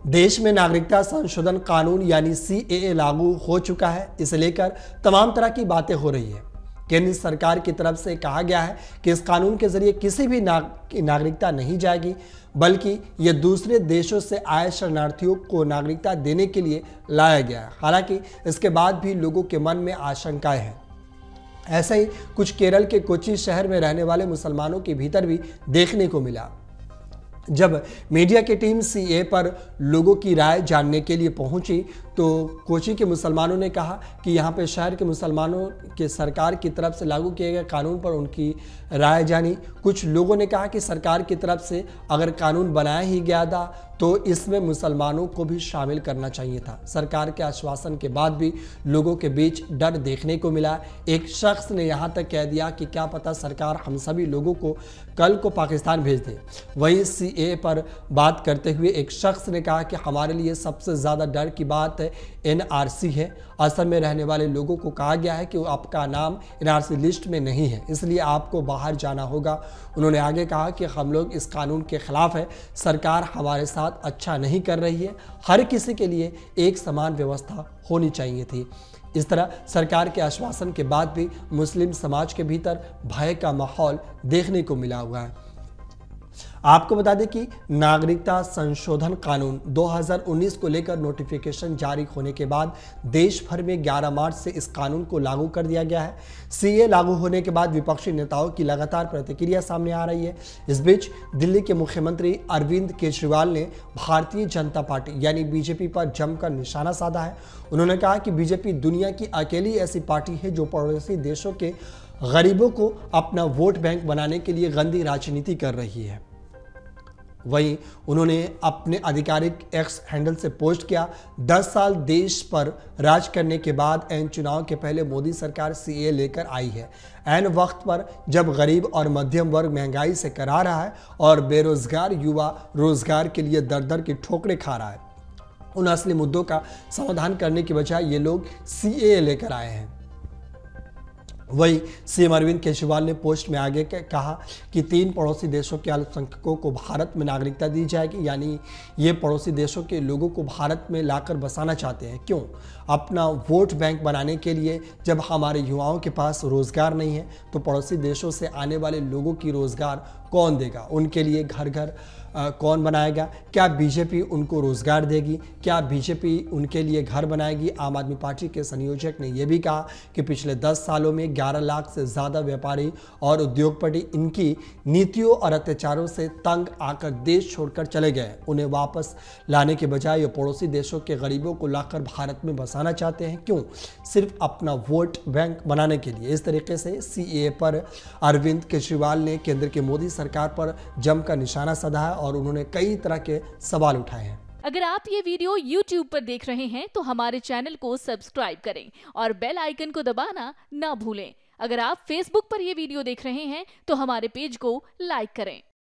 देश में नागरिकता संशोधन कानून यानी सीएए लागू हो चुका है। इसे लेकर तमाम तरह की बातें हो रही है। केंद्र सरकार की तरफ से कहा गया है कि इस कानून के जरिए किसी भी नागरिकता नहीं जाएगी, बल्कि यह दूसरे देशों से आए शरणार्थियों को नागरिकता देने के लिए लाया गया है। हालांकि इसके बाद भी लोगों के मन में आशंकाएं हैं। ऐसा ही कुछ केरल के कोच्चि शहर में रहने वाले मुसलमानों के भीतर भी देखने को मिला। जब मीडिया की टीम सीएए पर लोगों की राय जानने के लिए पहुंची तो कोच्चि के मुसलमानों ने कहा कि यहां पे शहर के मुसलमानों के सरकार की तरफ से लागू किए गए कानून पर उनकी राय जानी। कुछ लोगों ने कहा कि सरकार की तरफ से अगर कानून बनाया ही गया था तो इसमें मुसलमानों को भी शामिल करना चाहिए था। सरकार के आश्वासन के बाद भी लोगों के बीच डर देखने को मिला। एक शख्स ने यहां तक कह दिया कि क्या पता सरकार हम सभी लोगों को कल को पाकिस्तान भेज दे। वहीं सीएए पर बात करते हुए एक शख्स ने कहा कि हमारे लिए सबसे ज़्यादा डर की बात एनआरसी है। असम में रहने वाले लोगों को कहा गया है कि आपका नाम एनआरसी लिस्ट में नहीं है, इसलिए आपको बाहर जाना होगा। उन्होंने आगे कहा कि हम लोग इस कानून के खिलाफ है, सरकार हमारे साथ अच्छा नहीं कर रही है, हर किसी के लिए एक समान व्यवस्था होनी चाहिए थी। इस तरह सरकार के आश्वासन के बाद भी मुस्लिम समाज के भीतर भय का माहौल देखने को मिला हुआ है। आपको बता दें कि नागरिकता संशोधन कानून 2019 को लेकर नोटिफिकेशन जारी होने के बाद देश भर में 11 मार्च से इस कानून को लागू कर दिया गया है। सीए लागू होने के बाद विपक्षी नेताओं की लगातार प्रतिक्रिया सामने आ रही है। इस बीच दिल्ली के मुख्यमंत्री अरविंद केजरीवाल ने भारतीय जनता पार्टी यानी बीजेपी पर जमकर निशाना साधा है। उन्होंने कहा कि बीजेपी दुनिया की अकेली ऐसी पार्टी है जो पड़ोसी देशों के गरीबों को अपना वोट बैंक बनाने के लिए गंदी राजनीति कर रही है। वहीं उन्होंने अपने आधिकारिक एक्स हैंडल से पोस्ट किया, 10 साल देश पर राज करने के बाद एन चुनाव के पहले मोदी सरकार सीए लेकर आई है। एन वक्त पर जब गरीब और मध्यम वर्ग महंगाई से करा रहा है और बेरोजगार युवा रोजगार के लिए दर दर की ठोकरें खा रहा है, उन असली मुद्दों का समाधान करने की बजाय ये लोग सीए लेकर आए हैं। वहीं सीएम अरविंद केजरीवाल ने पोस्ट में आगे कहा कि 3 पड़ोसी देशों के अल्पसंख्यकों को भारत में नागरिकता दी जाएगी, यानी ये पड़ोसी देशों के लोगों को भारत में लाकर बसाना चाहते हैं। क्यों? अपना वोट बैंक बनाने के लिए। जब हमारे युवाओं के पास रोजगार नहीं है तो पड़ोसी देशों से आने वाले लोगों की रोजगार कौन देगा? उनके लिए घर घर कौन बनाएगा? क्या बीजेपी उनको रोजगार देगी? क्या बीजेपी उनके लिए घर बनाएगी? आम आदमी पार्टी के संयोजक ने यह भी कहा कि पिछले 10 सालों में 11 लाख से ज़्यादा व्यापारी और उद्योगपति इनकी नीतियों और अत्याचारों से तंग आकर देश छोड़कर चले गए। उन्हें वापस लाने के बजाय ये पड़ोसी देशों के गरीबों को लाकर भारत में बसाना चाहते हैं। क्यों? सिर्फ अपना वोट बैंक बनाने के लिए। इस तरीके से सीएए पर अरविंद केजरीवाल ने केंद्र की मोदी सरकार पर जमकर निशाना साधा है और उन्होंने कई तरह के सवाल उठाए हैं। अगर आप ये वीडियो YouTube पर देख रहे हैं तो हमारे चैनल को सब्सक्राइब करें और बेल आइकन को दबाना ना भूलें। अगर आप Facebook पर ये वीडियो देख रहे हैं तो हमारे पेज को लाइक करें।